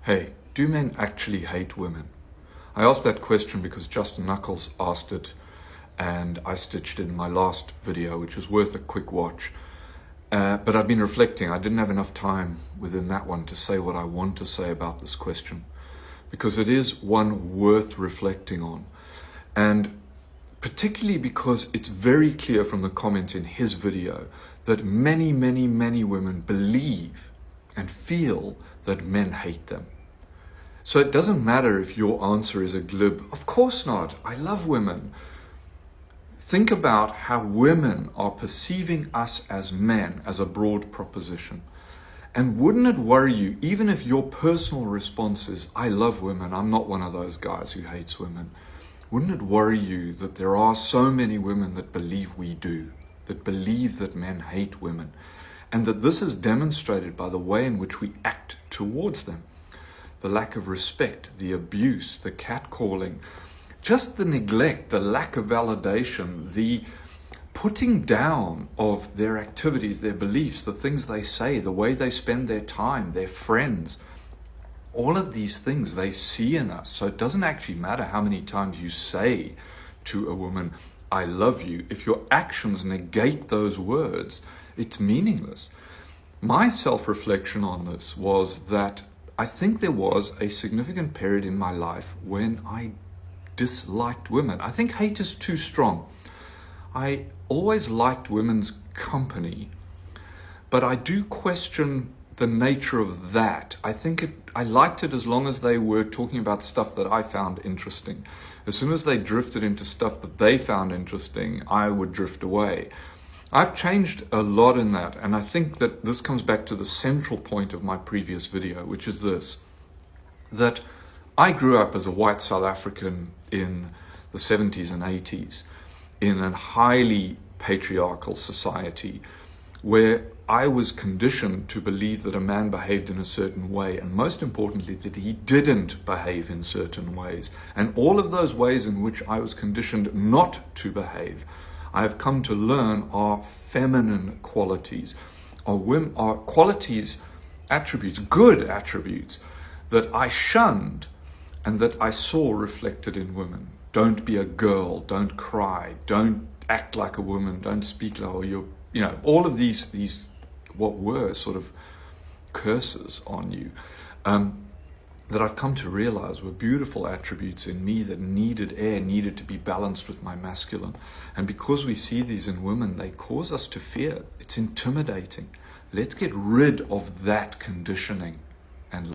Hey, do men actually hate women? I asked that question because Justin Knuckles asked it and I stitched it in my last video, which is worth a quick watch. But I've been reflecting. I didn't have enough time within that one to say what I want to say about this question, because it is one worth reflecting on. And particularly because it's very clear from the comments in his video that many women believe and feel that men hate them. So it doesn't matter if your answer is a glib, of course not, I love women. Think about how women are perceiving us as men as a broad proposition. And wouldn't it worry you, even if your personal response is, I love women, I'm not one of those guys who hates women, wouldn't it worry you that there are so many women that believe we do, that believe that men hate women, and that this is demonstrated by the way in which we act towards them? The lack of respect, the abuse, the catcalling, just the neglect, the lack of validation, the putting down of their activities, their beliefs, the things they say, the way they spend their time, their friends. All of these things they see in us. So it doesn't actually matter how many times you say to a woman, I love you. If your actions negate those words, it's meaningless. My self-reflection on this was that I think there was a significant period in my life when I disliked women. I think hate is too strong. I always liked women's company, but I do question the nature of that. I liked it as long as they were talking about stuff that I found interesting. As soon as they drifted into stuff that they found interesting, I would drift away. I've changed a lot in that, and I think that this comes back to the central point of my previous video, which is this, that I grew up as a white South African in the 70s and 80s in a highly patriarchal society where I was conditioned to believe that a man behaved in a certain way, and most importantly, that he didn't behave in certain ways. And all of those ways in which I was conditioned not to behave, I have come to learn are feminine qualities, are qualities, attributes, good attributes that I shunned and that I saw reflected in women. Don't be a girl, don't cry, don't act like a woman, don't speak like, or all of these what were sort of curses on you, that I've come to realize were beautiful attributes in me that needed to be balanced with my masculine. And because we see these in women, they cause us to fear. It's intimidating. Let's get rid of that conditioning.